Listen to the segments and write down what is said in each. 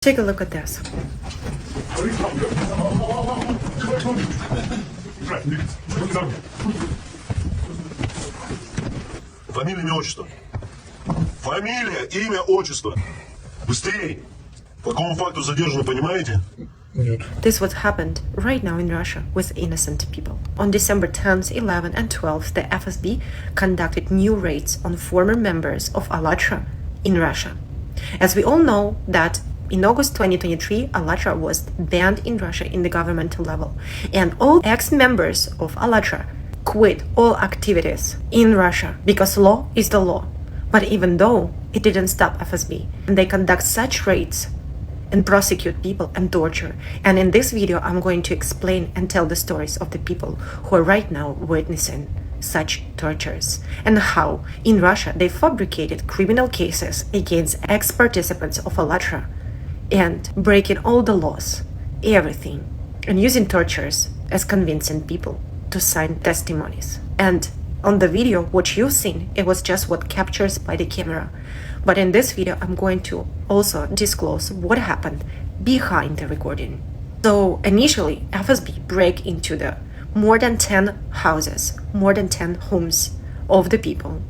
Take a look at this. Фамилия, имя, отчество. Фамилия, имя, отчество. Быстрее. По какому факту задержаны, понимаете? This is what happened right now in Russia with innocent people. On December 10th, 11th, and 12th, the FSB conducted new raids on former members of ALLATRA in Russia. As we all know that in August 2023, ALLATRA was banned in Russia in the governmental level, and all ex-members of ALLATRA quit all activities in Russia because law is the law. But even though it didn't stop FSB, and they conduct such raids and prosecute people and torture. And in this video, I'm going to explain and tell the stories of the people who are right now witnessing such tortures and how in Russia they fabricated criminal cases against ex-participants of ALLATRA and breaking all the laws, everything, and using tortures as convincing people to sign testimonies. And on the video, what you've seen, it was just what captures by the camera. But in this video, I'm going to also disclose what happened behind the recording. So initially, FSB break into the more than 10 houses, more than 10 homes of the people.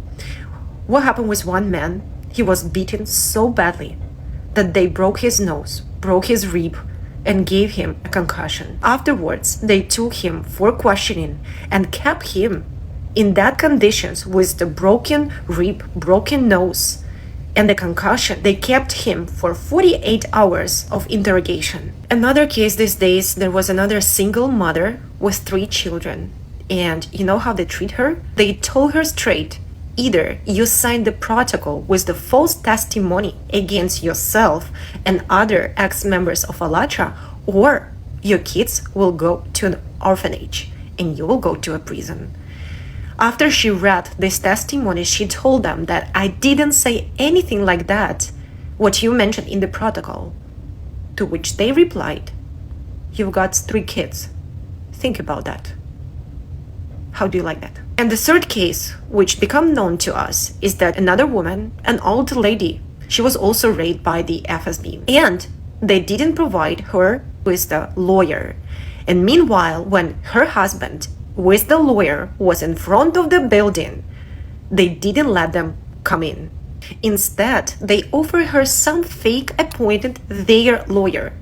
What happened was one man, he was beaten so badly that they broke his nose, broke his rib, and gave him a concussion. Afterwards, they took him for questioning and kept him in that conditions with the broken rib, broken nose, and the concussion. They kept him for 48 hours of interrogation. Another case these days, there was another single mother with 3 children. And you know how they treat her? They told her straight, either you sign the protocol with the false testimony against yourself and other ex-members of ALLATRA, or your kids will go to an orphanage and you will go to a prison. After she read this testimony, she told them that I didn't say anything like that, what you mentioned in the protocol. To which they replied, you've got 3 kids. Think about that. How do you like that? And the third case, which become known to us, is that another woman, an old lady, she was also raped by the FSB. And they didn't provide her with the lawyer. And meanwhile, when her husband with the lawyer was in front of the building, they didn't let them come in. Instead, they offered her some fake appointed their lawyer.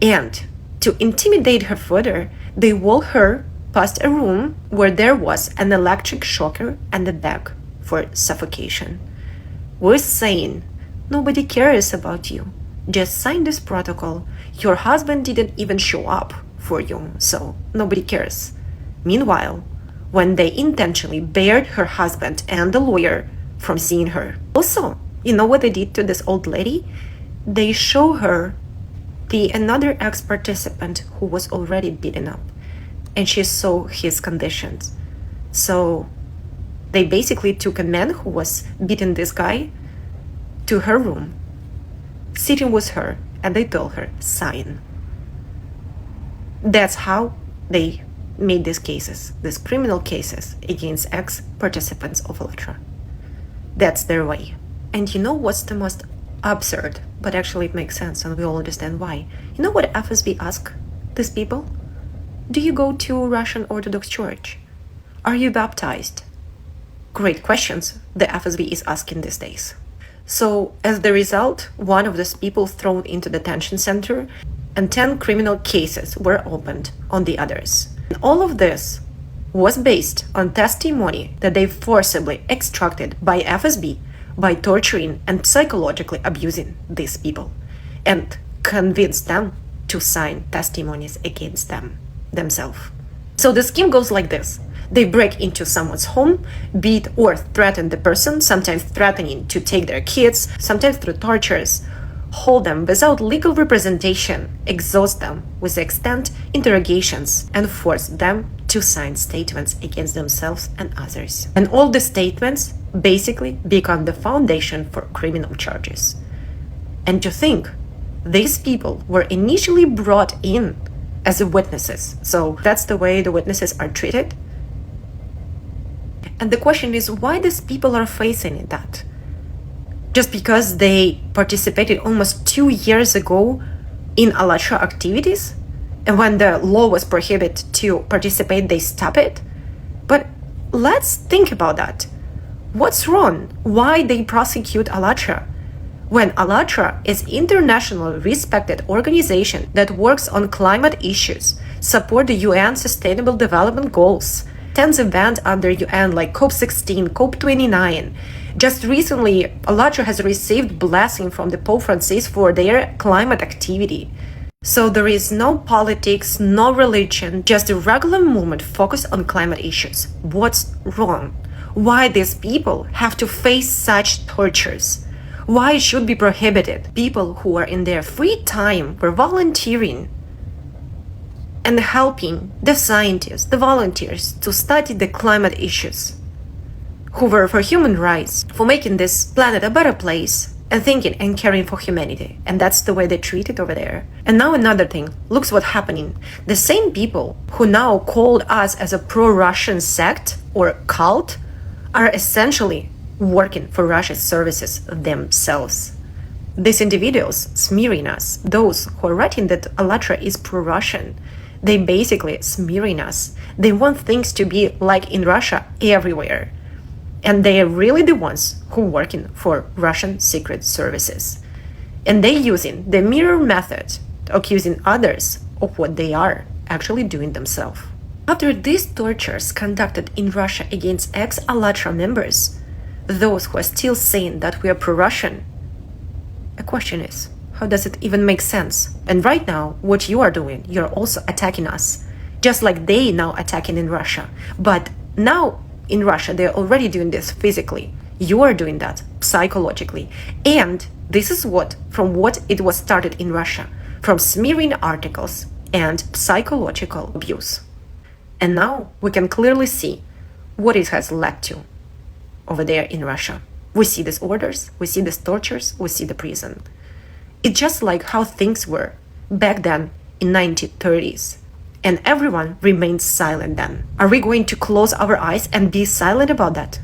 And to intimidate her further, they walked her past a room where there was an electric shocker and a bag for suffocation, with saying, nobody cares about you. Just sign this protocol. Your husband didn't even show up for you, so nobody cares. Meanwhile, when they intentionally barred her husband and the lawyer from seeing her. Also, you know what they did to this old lady? They show her another ex-participant who was already beaten up, and she saw his conditions. So they basically took a man who was beating this guy to her room, sitting with her, and they told her, sign. That's how they made these cases, these criminal cases against ex-participants of ALLATRA. That's their way. And you know what's the most absurd, but actually it makes sense and we all understand why. You know what FSB asked these people? Do you go to Russian Orthodox Church? Are you baptized? Great questions the FSB is asking these days. So as the result, one of these people thrown into the detention center and 10 criminal cases were opened on the others. And all of this was based on testimony that they forcibly extracted by FSB by torturing and psychologically abusing these people and convinced them to sign testimonies against themselves. So the scheme goes like this. They break into someone's home, beat or threaten the person, sometimes threatening to take their kids, sometimes through tortures, hold them without legal representation, exhaust them with extent interrogations, and force them to sign statements against themselves and others. And all the statements basically become the foundation for criminal charges. And to think, these people were initially brought in as witnesses. So that's the way the witnesses are treated. And the question is why these people are facing that. just because they participated almost 2 years ago in ALLATRA activities, and when the law was prohibited to participate, they stopped it. But let's think about that. What's wrong? Why they prosecute ALLATRA? When ALLATRA is internationally respected organization that works on climate issues, support the UN Sustainable Development Goals, attends events under UN like COP16, COP29. Just recently, ALLATRA has received blessing from the Pope Francis for their climate activity. So there is no politics, no religion, just a regular movement focused on climate issues. What's wrong? Why these people have to face such tortures? Why it should be prohibited? People who are in their free time were volunteering and helping the scientists, the volunteers to study the climate issues, who were for human rights, for making this planet a better place, and thinking and caring for humanity. And that's the way they treat it over there. And now another thing, looks what's happening. The same people who now called us as a pro-Russian sect or cult are essentially working for Russia's services themselves. These individuals smearing us, those who are writing that ALLATRA is pro-Russian, they basically smearing us. They want things to be like in Russia everywhere. And they are really the ones who are working for Russian secret services. And they using the mirror method, accusing others of what they are actually doing themselves. After these tortures conducted in Russia against ex-ALLATRA members, those who are still saying that we are pro-Russian, the question is, how does it even make sense? And right now, what you are doing, you're also attacking us, just like they now attacking in Russia. But now in Russia, they're already doing this physically. You are doing that psychologically. And this is from what it was started in Russia, from smearing articles and psychological abuse. And now we can clearly see what it has led to over there in Russia. We see these orders, we see these tortures, we see the prison. It's just like how things were back then in 1930s. And everyone remained silent then. Are we going to close our eyes and be silent about that?